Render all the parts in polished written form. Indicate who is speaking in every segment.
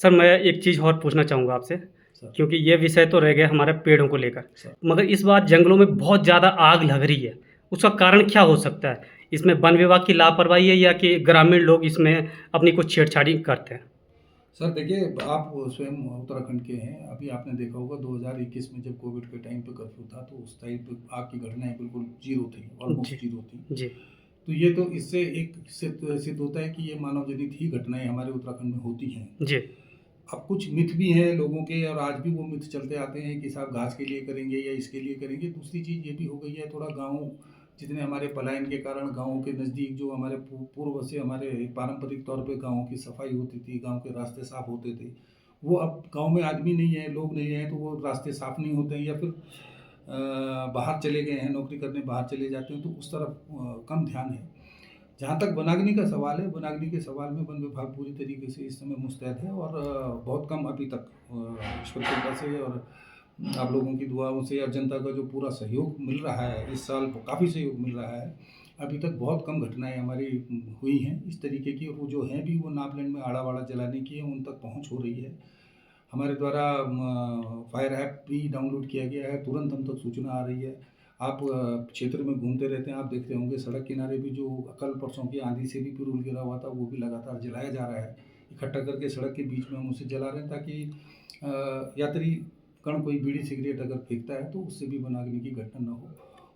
Speaker 1: Sir, मैं एक चीज़ और पूछना चाहूँगा आपसे,
Speaker 2: सर
Speaker 1: क्योंकि ये विषय तो रह गया हमारे पेड़ों को लेकर,
Speaker 2: सर
Speaker 1: मगर इस बार जंगलों में बहुत ज़्यादा आग लग रही है, उसका कारण क्या हो सकता है? इसमें वन विभाग की लापरवाही है या कि ग्रामीण लोग इसमें अपनी कुछ छेड़छाड़ी करते हैं?
Speaker 2: सर देखिए, आप स्वयं उत्तराखंड के हैं। अभी आपने देखा होगा 2021 में जब कोविड के टाइम पे कर्फ्यू था, तो उस टाइम पे आग की घटनाएँ बिल्कुल ज़ीरो थी,
Speaker 1: जी,
Speaker 2: ऑलमोस्ट ज़ीरो थी।
Speaker 1: जी,
Speaker 2: तो ये तो इससे एक सिद्ध होता है कि ये मानव जनित ही घटनाएँ हमारे उत्तराखंड में होती हैं।
Speaker 1: जी,
Speaker 2: अब कुछ मिथ भी हैं लोगों के, और आज भी वो मिथ चलते आते हैं कि साहब घास के लिए करेंगे या इसके लिए करेंगे। दूसरी चीज़ ये भी हो गई है, थोड़ा गाँव जितने हमारे पलायन के कारण गाँवों के नज़दीक जो हमारे पूर्व से हमारे पारंपरिक तौर पे गाँवों की सफाई होती थी, गाँव के रास्ते साफ होते थे। वो अब गाँव में आदमी नहीं है, लोग नहीं हैं, तो वो रास्ते साफ नहीं होते हैं, या फिर बाहर चले गए हैं, नौकरी करने बाहर चले जाते हैं, तो उस तरफ कम ध्यान है। जहाँ तक वनाग्नि का सवाल है, वनाग्नि के सवाल में वन विभाग पूरी तरीके से इस समय मुस्तैद है, और बहुत कम अभी तक ईश्वर की कृपा से और आप लोगों की दुआओं से और जनता का जो पूरा सहयोग मिल रहा है, इस साल काफ़ी सहयोग मिल रहा है। अभी तक बहुत कम घटनाएँ हमारी हुई हैं इस तरीके की, और वो जो हैं भी वो नापलैंड में आड़ा-वाड़ा जलाने की है, उन तक पहुँच हो रही है। हमारे द्वारा फायर ऐप भी डाउनलोड किया गया है, तुरंत हम तक सूचना आ रही है। आप क्षेत्र में घूमते रहते हैं, आप देखते होंगे सड़क किनारे भी जो कल परसों की आंधी से भी पिरूल गिरा हुआ था, वो भी लगातार जलाया जा रहा है। इकट्ठा करके सड़क के बीच में हम उसे जला रहे हैं, ताकि यात्री गण कोई बीड़ी सिगरेट अगर फेंकता है तो उससे भी वनाग्नि की घटना न हो,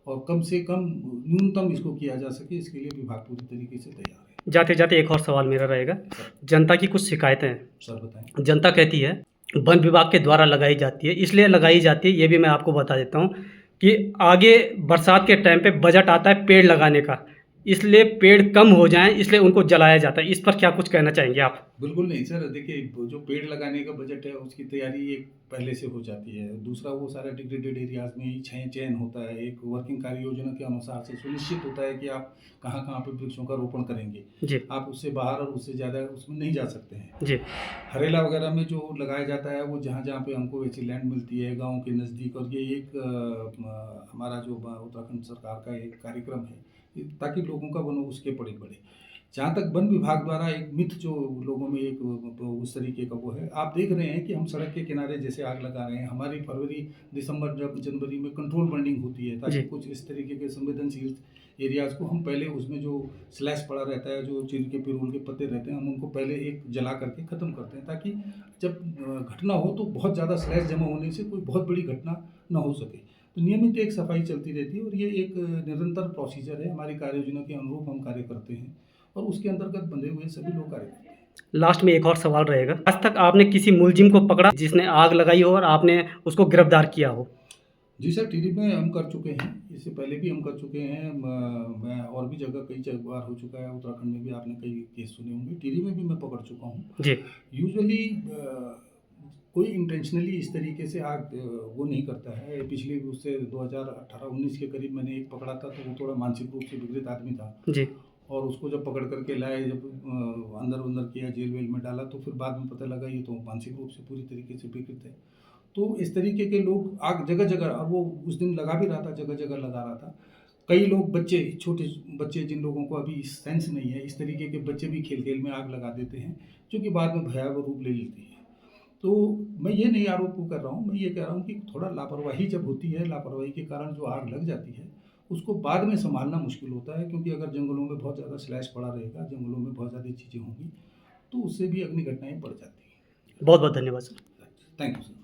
Speaker 2: और कम से कम न्यूनतम इसको किया जा सके, इसके लिए विभाग पूरी तरीके से तैयार है।
Speaker 1: जाते-जाते एक और सवाल मेरा रहेगा,
Speaker 2: सर
Speaker 1: जनता की कुछ शिकायतें हैं।
Speaker 2: सर बताएँ।
Speaker 1: जनता कहती है, वन विभाग के द्वारा लगाई जाती है, इसलिए लगाई जाती है, ये भी मैं आपको बता देता हूँ कि आगे बरसात के टाइम पे बजट आता है पेड़ लगाने का, इसलिए पेड़ कम हो जाएँ, इसलिए उनको जलाया जाता है। इस पर क्या कुछ कहना चाहेंगे आप?
Speaker 2: बिल्कुल नहीं सर, देखिए वो जो पेड़ लगाने का बजट है उसकी तैयारी एक पहले से हो जाती है। दूसरा, वो सारा डिग्रेडेड एरियाज़ में ही चयन होता है, एक वर्किंग कार्य योजना के अनुसार से सुनिश्चित होता है कि आप कहाँ-कहाँ पे वृक्षों का रोपण करेंगे।
Speaker 1: जी,
Speaker 2: आप उससे बाहर और उससे ज़्यादा उसमें नहीं जा सकते हैं।
Speaker 1: जी,
Speaker 2: हरेला वगैरह में जो लगाया जाता है वो जहाँ-जहाँ पे हमको ऐसी लैंड मिलती है गाँव के नज़दीक, और ये एक हमारा जो उत्तराखंड सरकार का एक कार्यक्रम है, ताकि लोगों का वन उसके बढ़े। जहाँ तक वन विभाग द्वारा एक मिथ जो लोगों में एक उस तरीके का वो है, आप देख रहे हैं कि हम सड़क के किनारे जैसे आग लगा रहे हैं, हमारी फरवरी, दिसंबर, जब जनवरी में कंट्रोल बर्निंग होती है, ताकि
Speaker 1: जी,
Speaker 2: कुछ इस तरीके के संवेदनशील एरियाज़ को हम पहले उसमें जो स्लैश पड़ा रहता है, जो चिर के पिरूल के पत्ते रहते हैं, हम उनको पहले एक जला करके ख़त्म करते हैं, ताकि जब घटना हो तो बहुत ज़्यादा स्लैश जमा होने से कोई बहुत बड़ी घटना ना हो सके। तो नियमित एक सफाई चलती रहती है, और ये एक निरंतर प्रोसीजर है, हमारी कार्य योजना के अनुरूप हम कार्य करते हैं, और उसके अंतर्गत बंधे हुए सभी लोग कार्य करते हैं।
Speaker 1: लास्ट में एक और सवाल रहेगा। आज तक आपने किसी मुलजिम को पकड़ा जिसने आग लगाई हो और आपने उसको गिरफ्तार किया हो?
Speaker 2: जी सर, टिहरी में हम कर चुके हैं, इससे पहले भी हम कर चुके हैं। मैं और भी जगह कई बार हो चुका है, उत्तराखंड में भी आपने कई केस सुने होंगे, टिहरी में भी मैं पकड़ चुका हूँ।
Speaker 1: जी,
Speaker 2: यूजुअली कोई इंटेंशनली इस तरीके से आग वो नहीं करता है। पिछले उससे 2018-19 के करीब मैंने एक पकड़ा था, तो वो थोड़ा मानसिक रूप से विकृत आदमी था,
Speaker 1: जी,
Speaker 2: और उसको जब पकड़ कर के लाए, जब अंदर-वंदर किया, जेल-वेल में डाला, तो फिर बाद में पता लगा ये तो मानसिक रूप से पूरी तरीके से विकृत है। तो इस तरीके के लोग आग जगह-जगह, और वो उस दिन लगा भी रहा था, जगह-जगह लगा रहा था। कई लोग, बच्चे, छोटे बच्चे, जिन लोगों को अभी सेंस नहीं है, इस तरीके के बच्चे भी खेल-खेल में आग लगा देते हैं, जो कि बाद में भयावह रूप ले लेती है। तो मैं ये नहीं आरोप वो कर रहा हूँ, मैं ये कह रहा हूँ कि थोड़ा लापरवाही जब होती है, लापरवाही के कारण जो आग लग जाती है, उसको बाद में सँभालना मुश्किल होता है, क्योंकि अगर जंगलों में बहुत ज़्यादा स्लैश पड़ा रहेगा, जंगलों में बहुत ज़्यादा चीज़ें होंगी, तो उससे भी अग्नि घटनाएँ बढ़ जाती हैं।
Speaker 1: बहुत-बहुत धन्यवाद सर।
Speaker 2: Thank you sir.